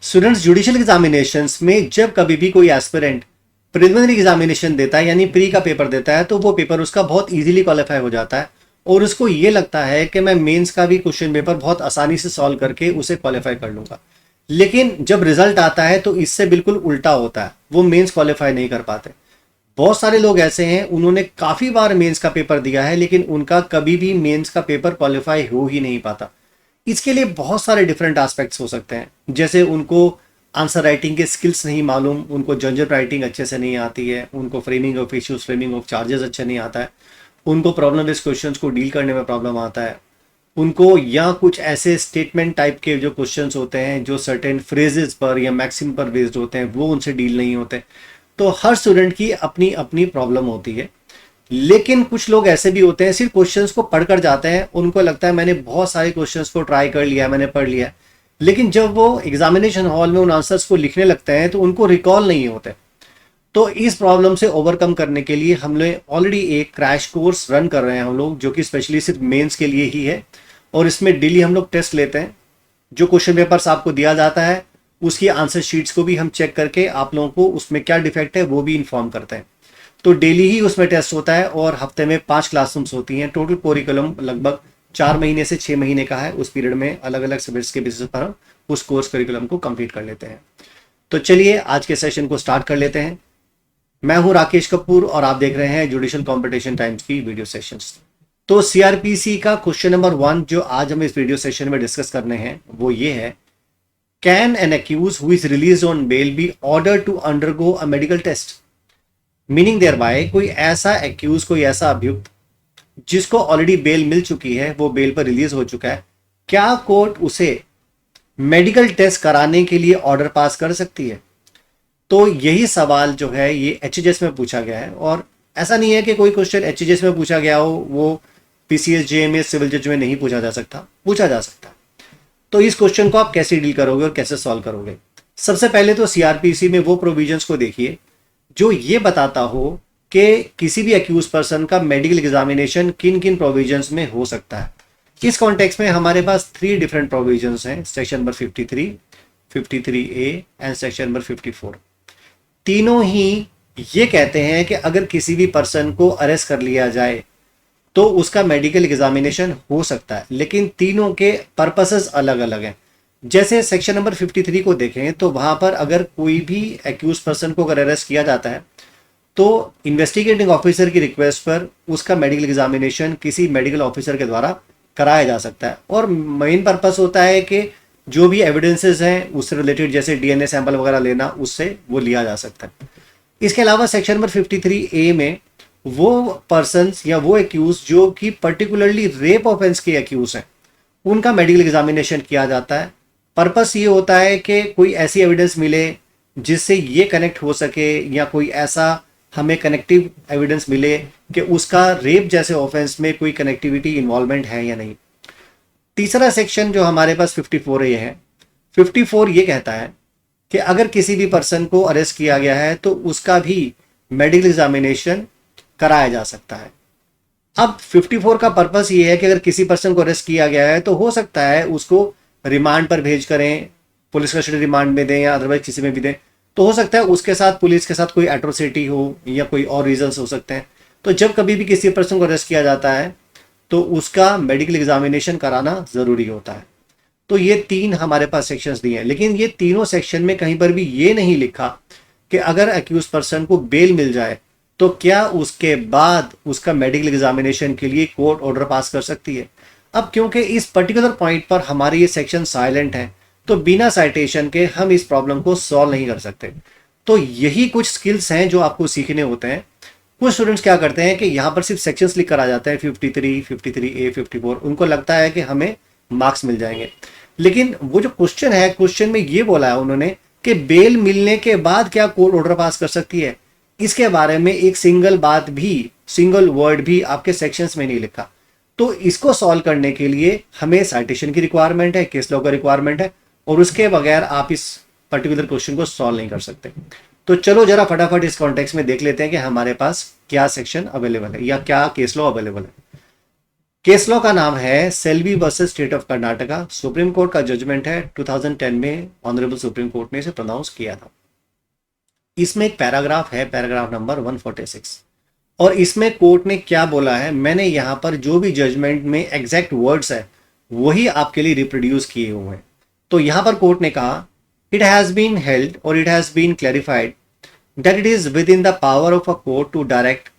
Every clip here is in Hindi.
स्टूडेंट्स जुडिशियल एग्जामिनेशंस में जब कभी भी कोई एस्पिरेंट प्रिलिमिनरी एग्जामिनेशन देता है यानी प्री का पेपर देता है तो वो पेपर उसका बहुत इजीली क्वालिफाई हो जाता है और उसको ये लगता है कि मैं मेंस का भी क्वेश्चन पेपर बहुत आसानी से सॉल्व करके उसे क्वालिफाई कर लूंगा। लेकिन जब रिजल्ट आता है तो इससे बिल्कुल उल्टा होता है, वो मेंस क्वालिफाई नहीं कर पाते। बहुत सारे लोग ऐसे हैं उन्होंने काफी बार मेंस का पेपर दिया है लेकिन उनका कभी भी मेंस का पेपर क्वालिफाई हो ही नहीं पाता। इसके लिए बहुत सारे डिफरेंट एस्पेक्ट्स हो सकते हैं, जैसे उनको आंसर राइटिंग के स्किल्स नहीं मालूम, उनको जनरल राइटिंग अच्छे से नहीं आती है, उनको framing of issues, framing of charges अच्छा नहीं आता है, उनको प्रॉब्लम बेस्ड क्वेश्चंस को डील करने में प्रॉब्लम आता है, उनको या कुछ ऐसे स्टेटमेंट टाइप के जो क्वेश्चंस होते हैं जो सर्टेन फ्रेजेस पर या मैक्सिम पर बेस्ड होते हैं वो उनसे डील नहीं होते। तो हर स्टूडेंट की अपनी अपनी प्रॉब्लम होती है। लेकिन कुछ लोग ऐसे भी होते हैं सिर्फ क्वेश्चंस को पढ़कर जाते हैं, उनको लगता है मैंने बहुत सारे क्वेश्चंस को ट्राई कर लिया, मैंने पढ़ लिया, लेकिन जब वो एग्जामिनेशन हॉल में उन आंसर्स को लिखने लगते हैं तो उनको रिकॉल नहीं होते। तो इस प्रॉब्लम से ओवरकम करने के लिए हम लोग ऑलरेडी एक क्रैश कोर्स रन कर रहे हैं हम लोग, जो कि स्पेशली सिर्फ मेंस के लिए ही है। और इसमें डेली हम लोग टेस्ट लेते हैं, जो क्वेश्चन पेपर्स आपको दिया जाता है उसकी आंसर शीट्स को भी हम चेक करके आप लोगों को उसमें क्या डिफेक्ट है वो भी इन्फॉर्म करते हैं। तो डेली ही उसमें टेस्ट होता है और हफ्ते में 5 क्लासरूम्स होती हैं। टोटल कोरिकुलम लगभग 4 महीने से 6 महीने का है। उस पीरियड में अलग अलग सब्जेक्ट्स के बेसिस पर हम उस कोर्स करिकुलम को कंप्लीट कर लेते हैं। तो चलिए आज के सेशन को स्टार्ट कर लेते हैं। मैं हूं राकेश कपूर और आप देख रहे हैं जुडिशियल कॉम्पिटिशन टाइम्स की वीडियो सेशंस। तो सीआरपीसी का क्वेश्चन नंबर 1 जो आज हम इस वीडियो सेशन में डिस्कस करने हैं वो ये है, can an accused who is released on bail be ordered to undergo a medical test. Meaning thereby कोई ऐसा एक्यूज, कोई ऐसा अभियुक्त जिसको ऑलरेडी बेल मिल चुकी है, वो बेल पर रिलीज हो चुका है, क्या कोर्ट उसे मेडिकल टेस्ट कराने के लिए ऑर्डर पास कर सकती है? तो यही सवाल जो है ये एचएचएस में पूछा गया है। और ऐसा नहीं है कि कोई क्वेश्चन एचएचएस में पूछा गया हो वो पीसीएस, जेएमएस, सिविल जज में नहीं पूछा जा सकता, पूछा जा सकता है। तो इस क्वेश्चन को आप कैसे डील करोगे और कैसे सॉल्व करोगे? सबसे पहले तो सीआरपीसी में वो प्रोविजंस को देखिए जो ये बताता हो कि किसी भी अक्यूज पर्सन का मेडिकल एग्जामिनेशन किन किन प्रोविजंस में हो सकता है। इस कॉन्टेक्स्ट में हमारे पास 3 डिफरेंट प्रोविजंस हैं, section number 53, 53A and section number 54। तीनों ही ये कहते हैं कि अगर किसी भी पर्सन को अरेस्ट कर लिया जाए तो उसका मेडिकल एग्जामिनेशन हो सकता है, लेकिन तीनों के पर्पसेस अलग अलग हैं। जैसे सेक्शन नंबर 53 को देखें तो वहां पर अगर कोई भी एक्यूज पर्सन को अगर अरेस्ट किया जाता है तो इन्वेस्टिगेटिंग ऑफिसर की रिक्वेस्ट पर उसका मेडिकल एग्जामिनेशन किसी मेडिकल ऑफिसर के द्वारा कराया जा सकता है। और मेन पर्पस होता है कि जो भी एविडेंसेस हैं उससे रिलेटेड, जैसे डीएनए सैंपल वगैरह लेना, उससे वो लिया जा सकता है। इसके अलावा सेक्शन नंबर 53A में वो पर्सन्स या वो एक्यूज जो कि पर्टिकुलरली रेप ऑफेंस के एक्यूज हैं उनका मेडिकल एग्जामिनेशन किया जाता है। पर्पस ये होता है कि कोई ऐसी एविडेंस मिले जिससे ये कनेक्ट हो सके या कोई ऐसा हमें कनेक्टिव एविडेंस मिले कि उसका रेप जैसे ऑफेंस में कोई कनेक्टिविटी इन्वॉल्वमेंट है या नहीं। तीसरा सेक्शन जो हमारे पास 54A है, 54 ये कहता है कि अगर किसी भी पर्सन को अरेस्ट किया गया है तो उसका भी मेडिकल एग्जामिनेशन कराया जा सकता है। अब 54 का पर्पस ये है कि अगर किसी पर्सन को अरेस्ट किया गया है तो हो सकता है उसको रिमांड पर भेज करें, पुलिस कस्टडी रिमांड में दें या अदरवाइज किसी में भी दें, तो हो सकता है उसके साथ पुलिस के साथ कोई एट्रोसिटी हो या कोई और रीजंस हो सकते हैं। तो जब कभी भी किसी पर्सन को अरेस्ट किया जाता है तो उसका मेडिकल एग्जामिनेशन कराना जरूरी होता है। तो ये 3 हमारे पास सेक्शंस दिए हैं, लेकिन ये तीनों सेक्शन में कहीं पर भी ये नहीं लिखा कि अगर अक्यूज पर्सन को बेल मिल जाए तो क्या उसके बाद उसका मेडिकल एग्जामिनेशन के लिए कोर्ट ऑर्डर पास कर सकती है। अब क्योंकि इस पर्टिकुलर पॉइंट पर हमारे ये सेक्शन साइलेंट है तो बिना साइटेशन के हम इस प्रॉब्लम को सॉल्व नहीं कर सकते। तो यही कुछ स्किल्स हैं जो आपको सीखने होते हैं। कुछ स्टूडेंट्स क्या करते हैं कि यहाँ पर सिर्फ सेक्शंस लिख कर आ जाते हैं, 53, 53A, 54, उनको लगता है कि हमें मार्क्स मिल जाएंगे। लेकिन वो जो क्वेश्चन है, क्वेश्चन में ये बोला है उन्होंने कि बेल मिलने के बाद क्या कोर्ट ऑर्डर पास कर सकती है, इसके बारे में एक सिंगल बात भी, सिंगल वर्ड भी आपके सेक्शंस में नहीं लिखा। तो इसको सॉल्व करने के लिए हमें साइटेशन की रिक्वायरमेंट है, केस लॉ का रिक्वायरमेंट है, और उसके बगैर आप इस पर्टिकुलर क्वेश्चन को सॉल्व नहीं कर सकते। तो चलो जरा फटाफट इस कॉन्टेक्स्ट में देख लेते हैं कि हमारे पास क्या सेक्शन अवेलेबल है या क्या केस लॉ अवेलेबल है। केस लॉ का नाम है Selvi versus state of Karnataka. Supreme court का जजमेंट है, 2010 में ऑनरेबल सुप्रीम कोर्ट ने इसे प्रोनाउंस किया था। इसमें एक पैराग्राफ है, पैराग्राफ नंबर 146, और इसमें कोर्ट ने क्या बोला है, मैंने यहां पर जो भी जजमेंट में एग्जैक्ट वर्ड्स है वही आपके लिए रिप्रोड्यूस किए हुए हैं। तो यहां पर कोर्ट ने कहा, इट हैज बीन हेल्ड और it has been clarified that it is within the power of a court to direct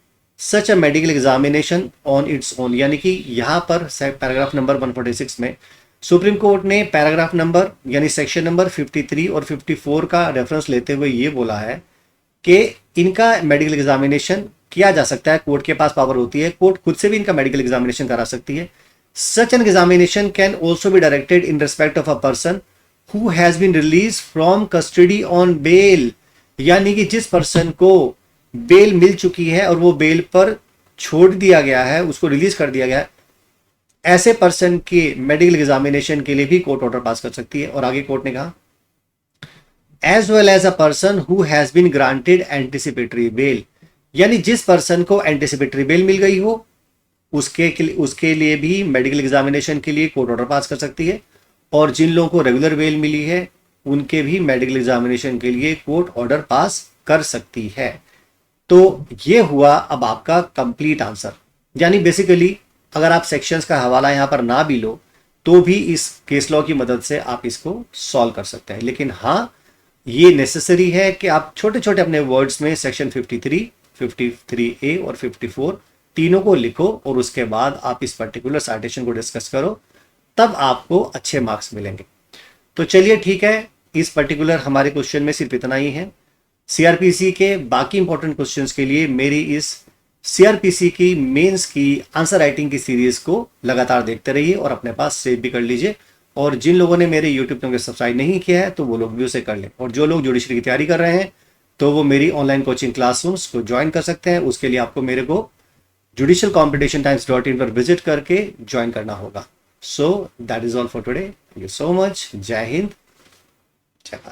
such a medical examination on its own. यानी कि यहां पर पैराग्राफ नंबर 146 में सुप्रीम कोर्ट ने पैराग्राफ नंबर यानी सेक्शन नंबर 53 और 54 का रेफरेंस लेते हुए ये बोला है कि इनका मेडिकल एग्जामिनेशन किया जा सकता है, कोर्ट के पास पावर होती है, कोर्ट खुद से भी इनका मेडिकल एग्जामिनेशन करा सकती है। Such an examination can also be directed in respect of a person who has been release from custody on bail. यानी कि जिस पर्सन को बेल मिल चुकी है और वो बेल पर छोड़ दिया गया है, उसको रिलीज कर दिया गया है, ऐसे पर्सन के मेडिकल एग्जामिनेशन के लिए भी कोर्ट ऑर्डर पास कर सकती है। और आगे कोर्ट ने कहा, as well as a person who has been granted anticipatory bail. यानी जिस पर्सन को एंटिसिपेटरी बेल मिल गई हो उसके लिए भी मेडिकल एग्जामिनेशन के लिए कोर्ट ऑर्डर पास कर सकती है, और जिन लोगों को रेगुलर बेल मिली है उनके भी मेडिकल एग्जामिनेशन के लिए कोर्ट ऑर्डर पास कर सकती है। तो ये हुआ अब आपका कंप्लीट आंसर। यानी बेसिकली अगर आप सेक्शंस का हवाला यहां पर ना भी लो तो भी इस केस लॉ की मदद से आप इसको सॉल्व कर सकते हैं। लेकिन हाँ, ये नेसेसरी है कि आप छोटे छोटे अपने वर्ड्स में सेक्शन 53, 53A और 54 तीनों को लिखो और उसके बाद आप इस पर्टिकुलर साइटेशन को डिस्कस करो, तब आपको अच्छे मार्क्स मिलेंगे। तो चलिए ठीक है, इस पर्टिकुलर हमारे क्वेश्चन में सिर्फ इतना ही है। सीआरपीसी के बाकी इंपॉर्टेंट क्वेश्चंस के लिए मेरी इस सीआरपीसी की मेंस की आंसर राइटिंग की सीरीज को लगातार देखते रहिए और अपने पास सेव भी कर लीजिए। और जिन लोगों ने मेरे यूट्यूब चैनल को सब्सक्राइब नहीं किया है तो वो लोग भी उसे कर लें। और जो लोग जुडिशरी की तैयारी कर रहे हैं तो वो मेरी ऑनलाइन कोचिंग क्लासरूम्स को ज्वाइन कर सकते हैं। उसके लिए आपको मेरे को judicialcompetitiontimes.in पर विजिट करके ज्वाइन करना होगा। So that is all for today. Thank you so much. जय हिंद, जय भारत।